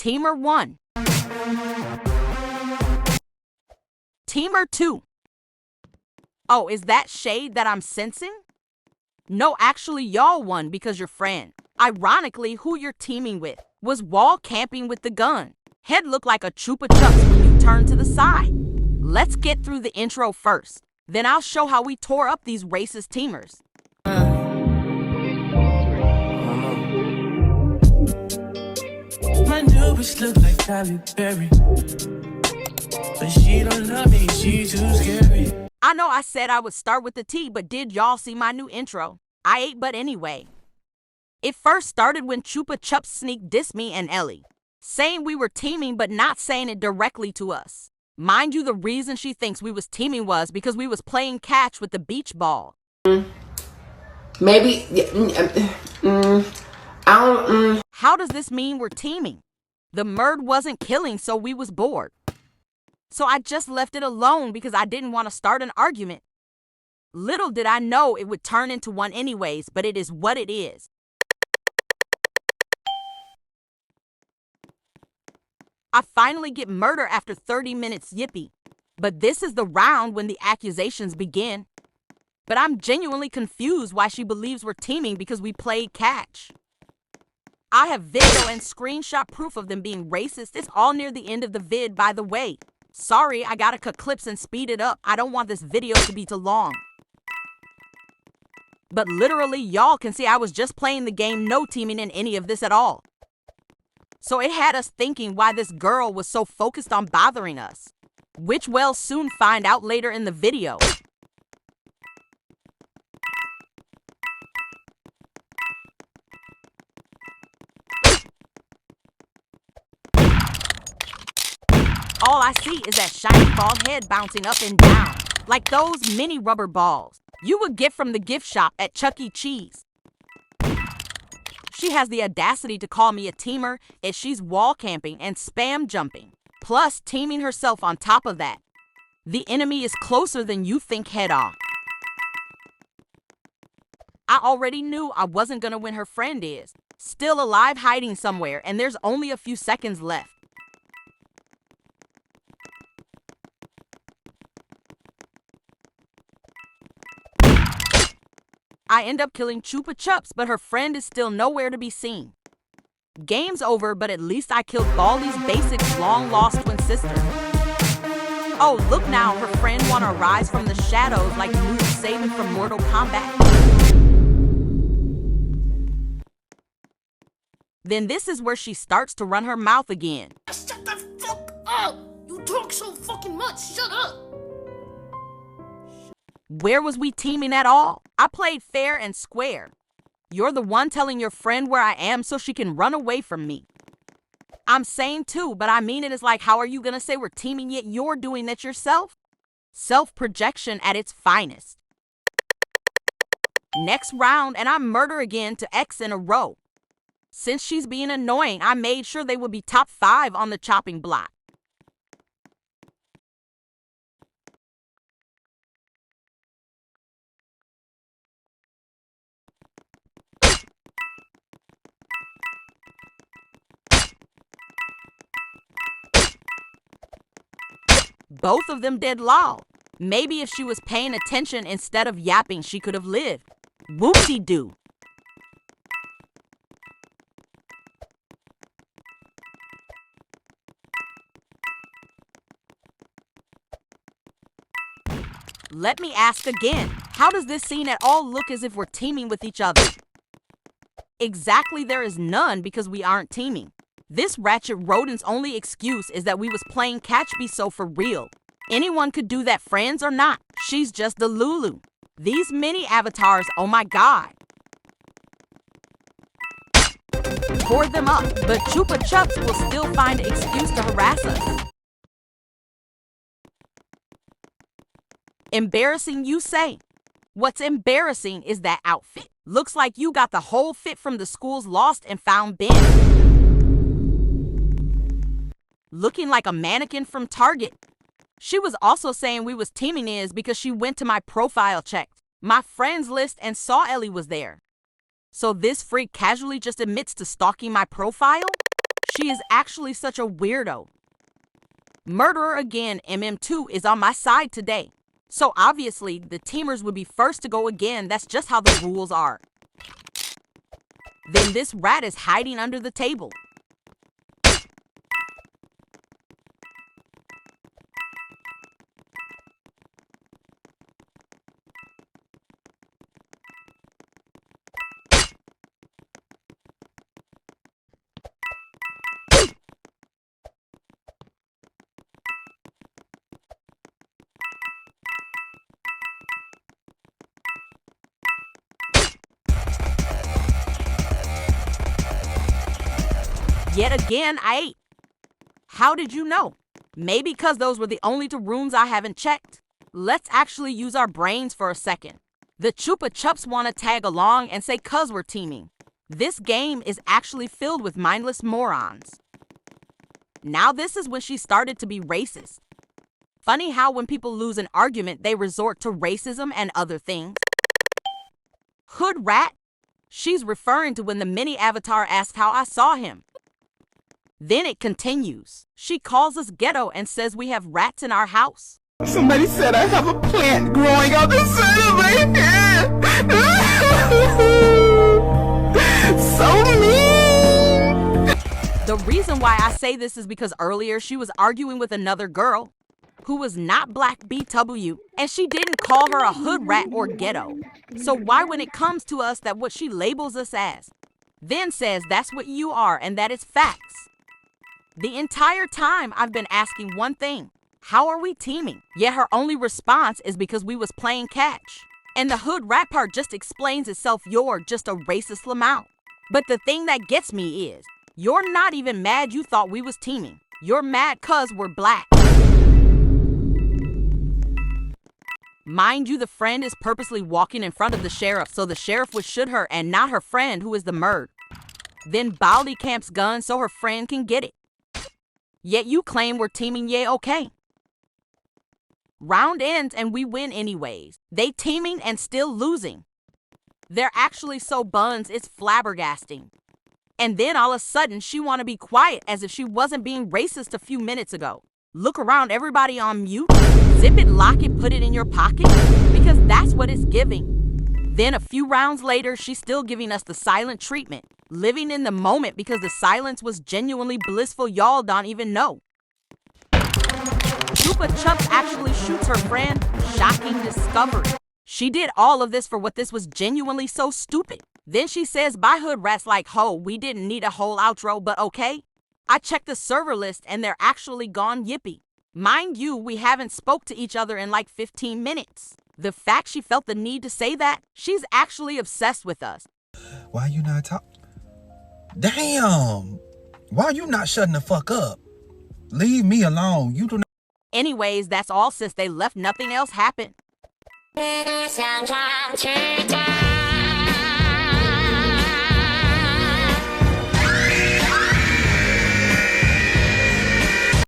Teamer 1. Teamer 2. Oh, is that shade that I'm sensing? No, actually, y'all won because your friend, ironically, who you're teaming with, was wall camping with the gun. Head looked like a Chupa Chups when you turned to the side. Let's get through the intro first. Then I'll show how we tore up these racist teamers. My new bitch look like Halle Berry, but she don't love me, she too scary. I know I said I would start with the tea, but did y'all see my new intro? I ate, but anyway. It first started when Chupa Chups sneak dissed me and Ellie, saying we were teaming but not saying it directly to us. Mind you, the reason she thinks we was teaming was because we was playing catch with the beach ball. Maybe, I don't, How does this mean we're teaming? The murd wasn't killing, so we was bored. So I just left it alone because I didn't want to start an argument. Little did I know it would turn into one anyways, but it is what it is. I finally get murder after 30 minutes, yippee. But this is the round when the accusations begin. But I'm genuinely confused why she believes we're teaming because we played catch. I have video and screenshot proof of them being racist. It's all near the end of the vid, by the way. Sorry, I gotta cut clips and speed it up. I don't want this video to be too long. But literally, y'all can see I was just playing the game, no teaming in any of this at all. So it had us thinking why this girl was so focused on bothering us, which we'll soon find out later in the video. All I see is that shiny bald head bouncing up and down, like those mini rubber balls you would get from the gift shop at Chuck E. Cheese. She has the audacity to call me a teamer if she's wall camping and spam jumping, plus teaming herself on top of that. The enemy is closer than you think, head on. I already knew I wasn't gonna win. Her friend is still alive, hiding somewhere, and there's only a few seconds left. I end up killing Chupa Chups, but her friend is still nowhere to be seen. Game's over, but at least I killed Baldy's Basics' long-lost twin sister. Oh, look now, her friend wanna rise from the shadows like Luke saving from Mortal Kombat. Then this is where she starts to run her mouth again. Shut the fuck up! You talk so fucking much, shut up! Where was we teaming at all? I played fair and square. You're the one telling your friend where I am so she can run away from me. I'm saying too, but I mean it is like, how are you gonna say we're teaming yet you're doing that yourself? Self-projection at its finest. Next round, and I murder again to X in a row. Since she's being annoying, I made sure they would be top 5 on the chopping block. Both of them dead lol. Maybe if she was paying attention instead of yapping, she could have lived. Whoopsie-doo. Let me ask again, how does this scene at all look as if we're teaming with each other? Exactly, there is none because we aren't teaming. This ratchet rodent's only excuse is that we was playing catch be so for real. Anyone could do that, friends or not. She's just the Lulu. These mini avatars, oh my god. Tore them up, but Chupa Chups will still find an excuse to harass us. Embarrassing, you say? What's embarrassing is that outfit. Looks like you got the whole fit from the school's lost and found bin. Looking like a mannequin from Target. She was also saying we was teaming is because she went to my profile, checked my friends list, and saw Ellie was there. So this freak casually just admits to stalking my profile? She is actually such a weirdo. Murderer again, MM2 is on my side today. So obviously, the teamers would be first to go again. That's just how the rules are. Then this rat is hiding under the table. Yet again, I ate. How did you know? Maybe because those were the only two rooms I haven't checked. Let's actually use our brains for a second. The Chupa Chups want to tag along and say cuz we're teaming. This game is actually filled with mindless morons. Now this is when she started to be racist. Funny how when people lose an argument, they resort to racism and other things. Hood rat? She's referring to when the mini avatar asked how I saw him. Then it continues. She calls us ghetto and says we have rats in our house. Somebody said I have a plant growing on the side of my head. So mean. The reason why I say this is because earlier she was arguing with another girl who was not black BW, and she didn't call her a hood rat or ghetto. So why when it comes to us that what she labels us as, then says that's what you are and that is facts? The entire time I've been asking one thing, how are we teaming? Yet her only response is because we was playing catch. And the hood rat part just explains itself, you're just a racist lamau. But the thing that gets me is, you're not even mad you thought we was teaming. You're mad cuz we're black. Mind you, the friend is purposely walking in front of the sheriff so the sheriff would shoot her and not her friend who is the murd. Then Baldi camps gun so her friend can get it. Yet you claim we're teaming, yeah, okay. Round ends and we win anyways. They teaming and still losing. They're actually so buns, it's flabbergasting. And then all of a sudden she want to be quiet as if she wasn't being racist a few minutes ago. Look around, everybody on mute. Zip it, lock it, put it in your pocket. Because that's what it's giving. Then a few rounds later, she's still giving us the silent treatment. Living in the moment because the silence was genuinely blissful, y'all don't even know. Chupa Chups actually shoots her friend. Shocking discovery. She did all of this for what this was genuinely so stupid. Then she says, bye hood rats like, ho, we didn't need a whole outro, but okay. I checked the server list and they're actually gone, yippee. Mind you, we haven't spoke to each other in like 15 minutes. The fact she felt the need to say that, she's actually obsessed with us. Why you not talking? Damn. Why you not shutting the fuck up? Leave me alone. You do not. Anyways, that's all, sis. They left nothing else happen.